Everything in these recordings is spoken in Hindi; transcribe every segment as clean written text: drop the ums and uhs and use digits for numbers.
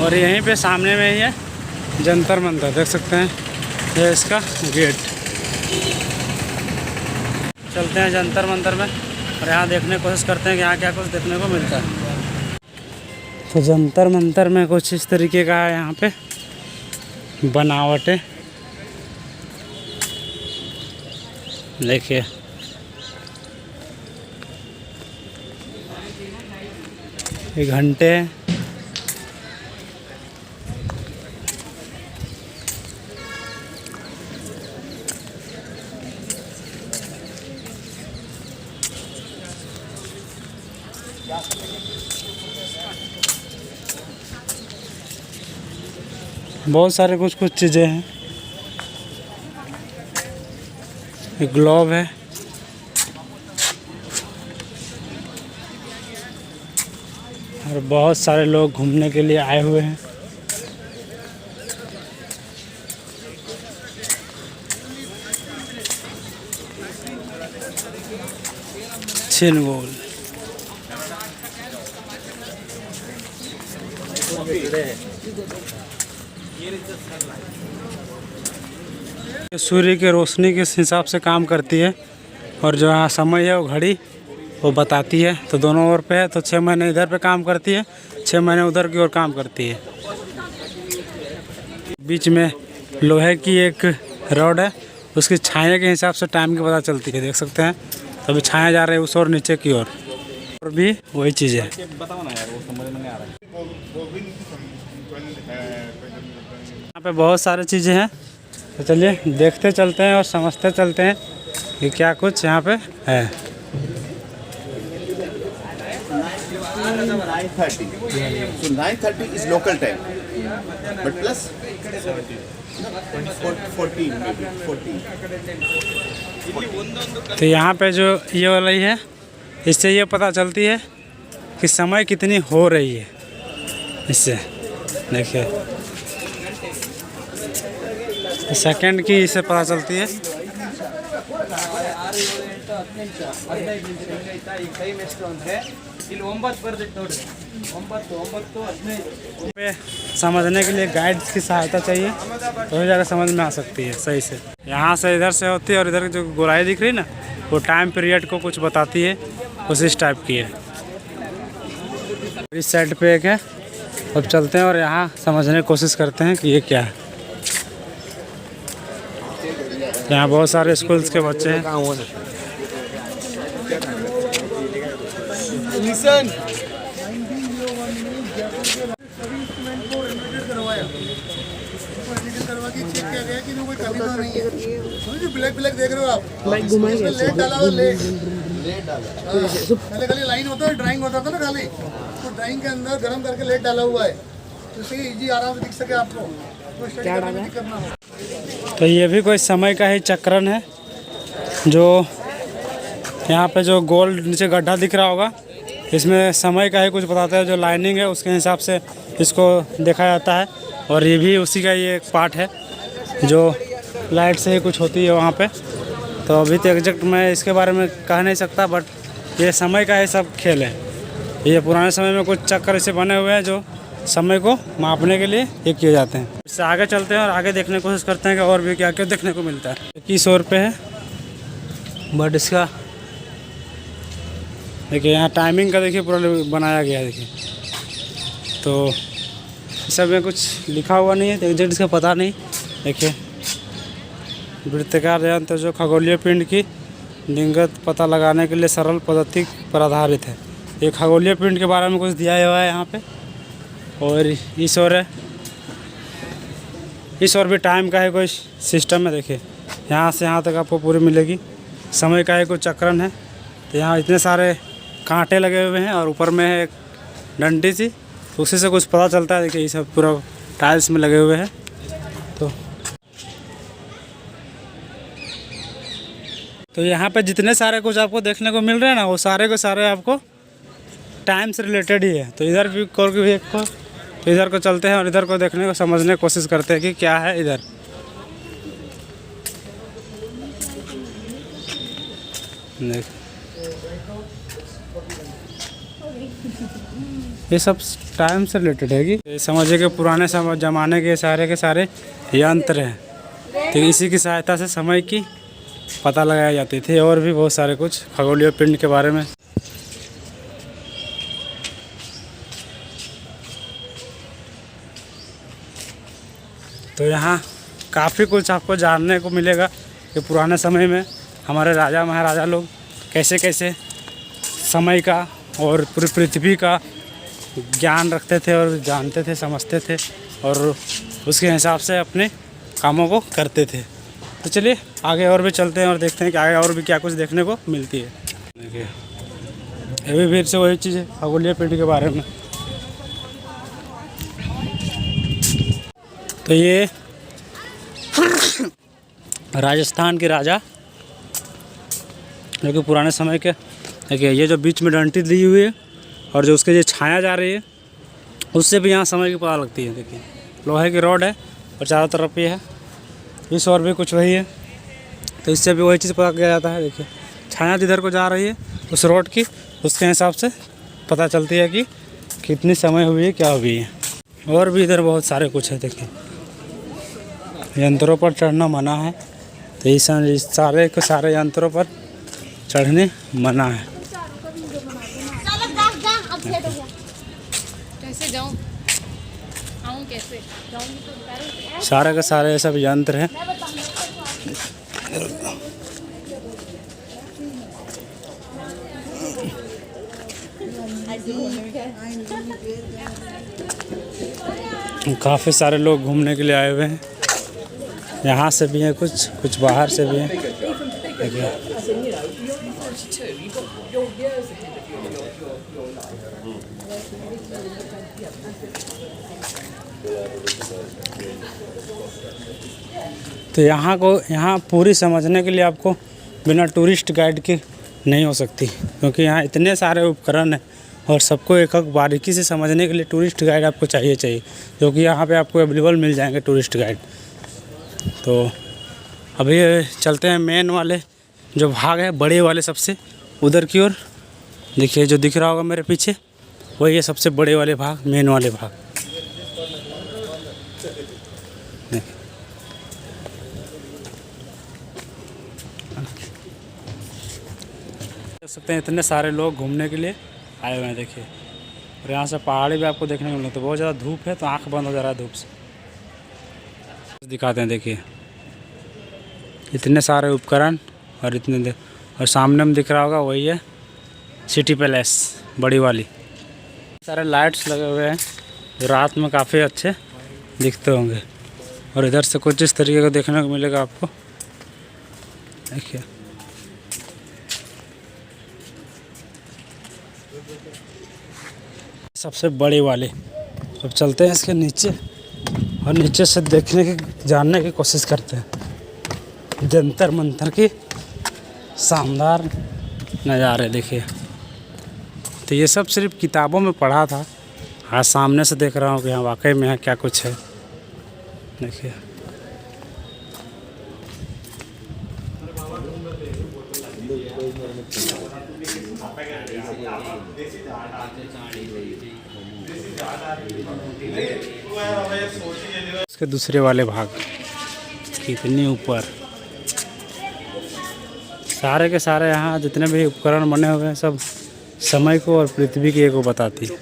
और यहीं पे सामने में ही है जंतर मंतर, देख सकते हैं ये इसका गेट। चलते हैं जंतर मंतर में और यहाँ देखने की कोशिश करते हैं कि यहाँ क्या कुछ देखने को मिलता है। तो जंतर मंतर में कुछ इस तरीके का है यहाँ पे बनावटें, देखिए ये घंटे हैं, बहुत सारे कुछ कुछ चीज़ें हैं। एक ग्लोब है, और बहुत सारे लोग घूमने के लिए आए हुए हैं। छिनगोल सूर्य की रोशनी के हिसाब से काम करती है, और जो यहाँ समय है वो घड़ी वो बताती है। तो दोनों ओर पे है, तो 6 महीने इधर पे काम करती है, 6 महीने उधर की ओर काम करती है। बीच में लोहे की एक रॉड है, उसकी छाया के हिसाब से टाइम की पता चलती है, देख सकते हैं। तो अभी छाया जा रही है उस ओर नीचे की ओर, और भी वही चीज़ है। यहाँ पे बहुत सारी चीज़ें हैं, तो चलिए देखते चलते हैं और समझते चलते हैं कि क्या कुछ यहाँ पे है। 9:30. So 9:30 is local time, but plus 14 maybe 14. तो यहाँ पे जो ये वाला ही है, इससे ये पता चलती है कि समय कितनी हो रही है। इससे देखिए सेकंड की इससे पता चलती है। पे समझने के लिए गाइड्स की सहायता चाहिए, तो ही जाकर समझ में आ सकती है सही से। यहाँ से इधर से होती है, और इधर जो गोलाई दिख रही है ना, वो टाइम पीरियड को कुछ बताती है, कुछ इस टाइप की है। इस साइड पे एक है, अब चलते हैं और यहाँ समझने की कोशिश करते हैं कि ये क्या है। यहाँ बहुत सारे स्कूल्स के बच्चे हैं। ब्लैक ब्लैक देख रहे हो आप, लेट डाला हुआ, लेट पहले खाली लाइन होता है, ड्राइंग होता था ना खाली, तो ड्राइंग के अंदर गर्म करके लेट डाला हुआ है, तो इससे इजी आराम से दिख सके आपको, तो स्टडी करने में दिक्कत ना हो। तो ये भी कोई समय का ही चक्रण है, जो यहाँ पे जो गोल नीचे गड्ढा दिख रहा होगा, इसमें समय का ही कुछ बताता है। जो लाइनिंग है उसके हिसाब से इसको देखा जाता है, और ये भी उसी का ही एक पार्ट है, जो लाइट से ही कुछ होती है वहाँ पे। तो अभी तो एग्जैक्ट मैं इसके बारे में कह नहीं सकता, बट ये समय का ही सब खेल है। ये पुराने समय में कुछ चक्कर ऐसे बने हुए हैं जो समय को मापने के लिए ये किए जाते हैं। इससे आगे चलते हैं और आगे देखने की कोशिश करते हैं कि और भी क्या क्या देखने को मिलता है। 2100 रुपये है, बट इसका देखिए यहाँ टाइमिंग का देखिए पूरा बनाया गया है। देखिए तो सब में कुछ लिखा हुआ नहीं है, तो एग्जैक्ट इसका पता नहीं। देखिए वृत्ताकार यंत्र जो खगोलीय पिंड की लिंगत पता लगाने के लिए सरल पद्धति पर आधारित है। ये खगोलीय पिंड के बारे में कुछ दिया हुआ है यहाँ पे। और इस और भी टाइम का है कोई सिस्टम है। देखिए यहाँ से यहाँ तक आपको पूरी मिलेगी। समय का है कोई चक्रण है। तो यहाँ इतने सारे कांटे लगे हुए हैं और ऊपर में है एक डंडी सी, तो उसी से कुछ पता चलता है। देखिए ये सब पूरा टाइल्स में लगे हुए हैं। तो यहाँ पे जितने सारे कुछ आपको देखने को मिल रहे हैं ना, वो सारे के सारे आपको टाइम से रिलेटेड ही है। तो इधर भी एक को तो इधर को चलते हैं और इधर को देखने को समझने की कोशिश करते हैं कि क्या है इधर। देख ये सब टाइम से रिलेटेड है कि ये समझिए कि पुराने ज़माने के सारे यंत्र हैं, तो इसी की सहायता से समय की पता लगाया जाती थी, और भी बहुत सारे कुछ खगोलीय पिंड के बारे में। तो यहाँ काफ़ी कुछ आपको जानने को मिलेगा कि पुराने समय में हमारे राजा महाराजा लोग कैसे कैसे समय का और पूरी पृथ्वी का ज्ञान रखते थे और जानते थे, समझते थे, और उसके हिसाब से अपने कामों को करते थे। तो चलिए आगे और भी चलते हैं और देखते हैं कि आगे और भी क्या कुछ देखने को मिलती है। देखिए ये भी फिर से वही चीज़ है खगोलीय पिंड के बारे में। तो ये राजस्थान के राजा जो कि पुराने समय के, देखिए ये जो बीच में डंटी दी हुई है और जो उसके जो छाया जा रही है उससे भी यहाँ समय की पता लगती है। देखिए लोहे की रॉड है और चारों तरफ ये है, इस और भी कुछ वही है, तो इससे भी वही चीज़ पता किया जाता है। देखिए छाया जिधर को जा रही है उस रोड की, उसके हिसाब से पता चलती है कि कितनी समय हुई है, क्या हुई है। और भी इधर बहुत सारे कुछ है। देखिए यंत्रों पर चढ़ना मना है, तो इस सारे के सारे यंत्रों पर चढ़ने मना है। कैसे जाऊं? आऊं कैसे? जाऊंगी तो उतारूं। सारे के सारे सब यंत्र हैं। काफ़ी सारे लोग घूमने के लिए आए हुए हैं, यहाँ से भी हैं कुछ बाहर से भी हैं। देखिए तो यहाँ पूरी समझने के लिए आपको बिना टूरिस्ट गाइड के नहीं हो सकती, क्योंकि यहाँ इतने सारे उपकरण हैं और सबको एक एक बारीकी से समझने के लिए टूरिस्ट गाइड आपको चाहिए, जो कि यहाँ पे आपको अवेलेबल मिल जाएंगे टूरिस्ट गाइड। तो अभी चलते हैं मेन वाले जो भाग है, बड़े वाले सबसे उधर की ओर। देखिए जो दिख रहा होगा मेरे पीछे वही है सबसे बड़े वाले भाग, मेन वाले भाग। देख सकते हैं इतने सारे लोग घूमने के लिए आए हुए हैं। देखिए और यहाँ से पहाड़ी भी आपको देखने को मिलता है। तो बहुत ज़्यादा धूप है तो आँख बंद हो जा रहा है धूप से। दिखाते हैं, देखिए इतने सारे उपकरण और और सामने में दिख रहा होगा वही है सिटी पैलेस बड़ी वाली। सारे लाइट्स लगे हुए हैं जो रात में काफ़ी अच्छे दिखते होंगे। और इधर से कुछ इस तरीके का देखने को मिलेगा आपको। देखिए सबसे बड़े वाले। अब चलते हैं इसके नीचे और नीचे से देखने की जानने की कोशिश करते हैं। जंतर मंतर की शानदार नज़ारे देखिए। तो ये सब सिर्फ किताबों में पढ़ा था, आज सामने से देख रहा हूँ कि यहाँ वाकई में है क्या कुछ है। देखिए इसके दूसरे वाले भाग कितने ऊपर। सारे के सारे यहाँ जितने भी उपकरण बने हुए हैं सब समय को और पृथ्वी की को बताती है।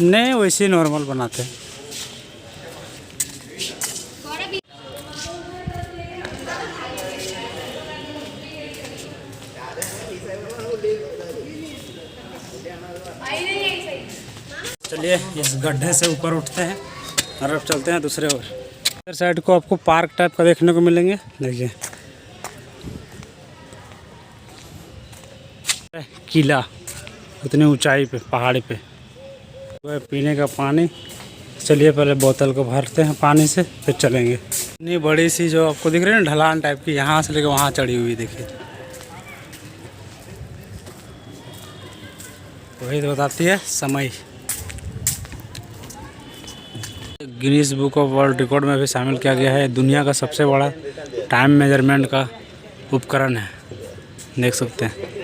नहीं वैसे ही नॉर्मल बनाते हैं। चलिए इस गड्ढे से ऊपर उठते हैं और अब चलते हैं दूसरे ओर। इधर साइड को आपको पार्क टाइप का देखने को मिलेंगे। देखिए किला उतनी ऊंचाई पे पहाड़ी पे। वह पीने का पानी, चलिए पहले बोतल को भरते हैं पानी से फिर चलेंगे। इतनी बड़ी सी जो आपको दिख रही है ना ढलान टाइप की, यहाँ से लेकर वहाँ चढ़ी हुई। देखिए वही तो बताती है समय। Guinness book of world record में भी शामिल किया गया है। दुनिया का सबसे बड़ा टाइम मेजरमेंट का उपकरण है, देख सकते हैं।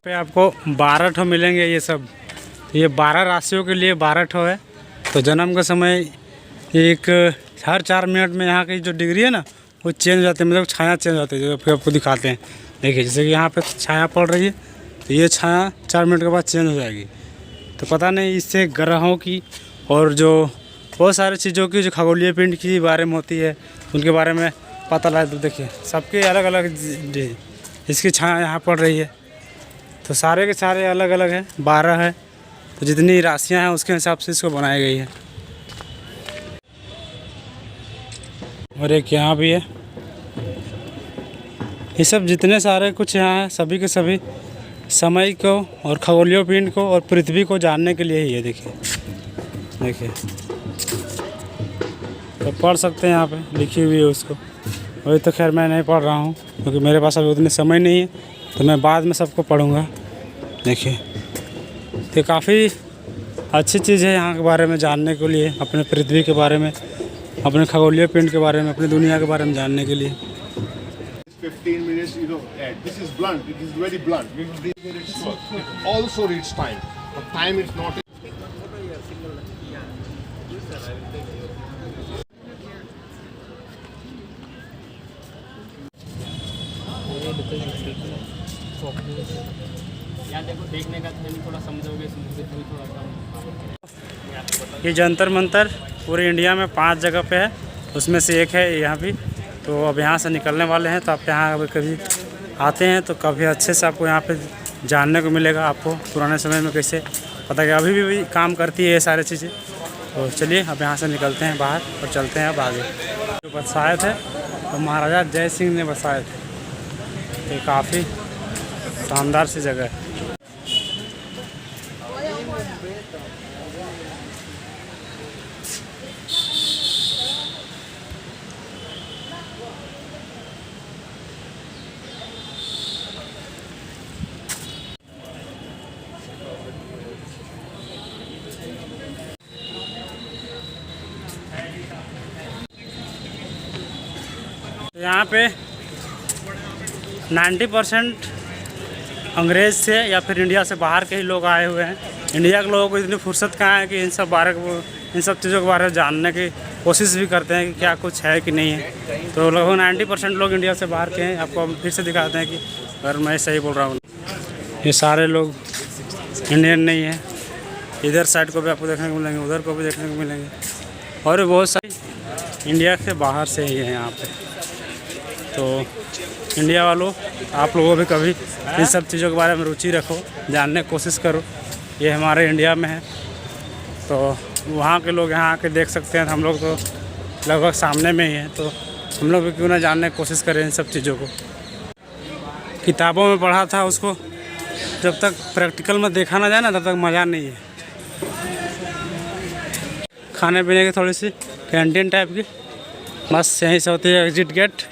पे आपको 12 ठो मिलेंगे ये सब तो ये 12 राशियों के लिए 12 ठो है। तो जन्म का समय एक हर 4 मिनट में यहाँ की जो डिग्री है ना वो चेंज हो जाती है, मतलब छाया चेंज हो जाती है, जो फिर आपको दिखाते हैं। देखिए जैसे कि यहाँ पे छाया पड़ रही है, तो ये छाया 4 मिनट के बाद चेंज हो जाएगी। तो पता नहीं इससे ग्रहों की और जो बहुत सारी चीज़ों की जो खगोलीय पिंड की बारे में होती है उनके बारे में पता लगा। तो देखिए सबके अलग अलग इसकी छाया यहाँ पड़ रही है। तो सारे के सारे अलग अलग हैं, 12 है। तो जितनी राशियाँ हैं उसके हिसाब से इसको बनाई गई है। और एक यहाँ भी है। ये सब जितने सारे कुछ यहाँ हैं सभी के सभी समय को और खगोलीय पिंड को और पृथ्वी को जानने के लिए ही है। देखिए देखिए तो पढ़ सकते हैं, यहाँ पे लिखी हुई है उसको। वही तो खैर मैं नहीं पढ़ रहा हूँ क्योंकि मेरे पास अभी उतने समय नहीं है, तो मैं बाद में सबको पढ़ूँगा। देखिए तो काफ़ी अच्छी चीज़ है यहाँ के बारे में जानने के लिए, अपने पृथ्वी के बारे में, अपने खगोलीय पिंड के बारे में, अपनी दुनिया के बारे में जानने के लिए। 15 minutes, you know, this is blunt, it is very blunt. We will read where it's work. It also reads time, but time is not. ये जंतर मंतर पूरे इंडिया में 5 जगह पे है, उसमें से एक है यहाँ भी। तो अब यहाँ से निकलने वाले हैं, तो आप यहाँ अगर कभी आते हैं तो काफ़ी अच्छे से आपको यहाँ पे जानने को मिलेगा। आपको पुराने समय में कैसे पता कि अभी भी काम करती है ये सारी चीज़ें। तो चलिए अब यहाँ से निकलते हैं बाहर और चलते हैं अब आगे। जो बसाए थे तो महाराजा जय सिंह ने बसाए थे। तो काफ़ी शानदार सी जगह है। यहाँ पे 90% अंग्रेज़ से या फिर इंडिया से बाहर के ही लोग आए हुए हैं। इंडिया के लोगों को इतनी फुर्सत कहाँ है कि इन सब चीज़ों के बारे में जानने की कोशिश भी करते हैं कि क्या कुछ है कि नहीं है। तो लगभग 90% लोग इंडिया से बाहर के हैं। आपको हम फिर से दिखाते हैं कि अगर मैं सही बोल रहा हूँ। ये सारे लोग इंडियन नहीं हैं। इधर साइड को भी आपको देखने को मिलेंगे, उधर को भी देखने को मिलेंगे, और भी बहुत सारी इंडिया से बाहर से ही हैं यहाँ पे। तो इंडिया वालों, आप लोगों भी कभी इन सब चीज़ों के बारे में रुचि रखो, जानने की कोशिश करो। ये हमारे इंडिया में है, तो वहाँ के लोग यहाँ आके देख सकते हैं। हम लोग तो लगभग सामने में ही हैं, तो हम लोग भी क्यों ना जानने की कोशिश करें इन सब चीज़ों को। किताबों में पढ़ा था, उसको जब तक प्रैक्टिकल में देखा ना जाए ना तब तक मज़ा नहीं है। खाने पीने की थोड़ी सी कैंटीन टाइप की, बस यहीं से होती है एग्जिट गेट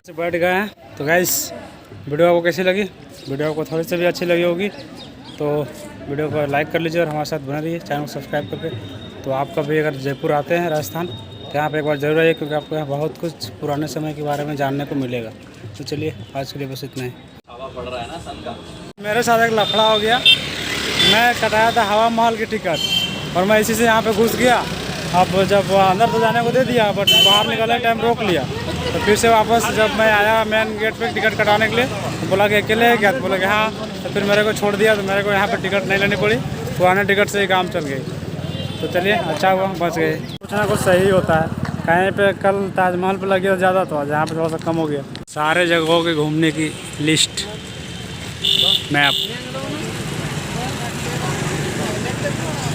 से बैठ गए हैं। तो गाइस वीडियो आपको कैसी लगी? वीडियो आपको थोड़ी सी भी अच्छी लगी होगी तो वीडियो को लाइक कर लीजिए और हमारे साथ बने रहिए, चैनल को सब्सक्राइब करके। तो आप कभी अगर जयपुर आते हैं राजस्थान तो यहाँ पर एक बार जरूर आइए, क्योंकि आपको यहाँ बहुत कुछ पुराने समय के बारे में जानने को मिलेगा। तो चलिए आज के लिए बस इतना ही। मेरे साथ एक लफड़ा हो गया। मैं कटाया था हवा महल की टिकट और मैं इसी से यहाँ पे घुस गया। अब जब अंदर तो जाने को दे दिया, बट बाहर निकलने टाइम रोक लिया। तो फिर से वापस जब मैं आया मेन गेट पे टिकट कटाने के लिए, तो बोला कि अकेले है क्या? तो बोला कि हाँ। तो फिर मेरे को छोड़ दिया, तो मेरे को यहाँ पे टिकट नहीं लेनी पड़ी, पुराने टिकट से ही काम चल गई। तो चलिए अच्छा हुआ बच गए। कुछ ना कुछ सही होता है। कहीं पे कल ताजमहल पे लगे तो ज़्यादा था, जहाँ पे थोड़ा सा कम हो गया। सारे जगहों के घूमने की लिस्ट मैप।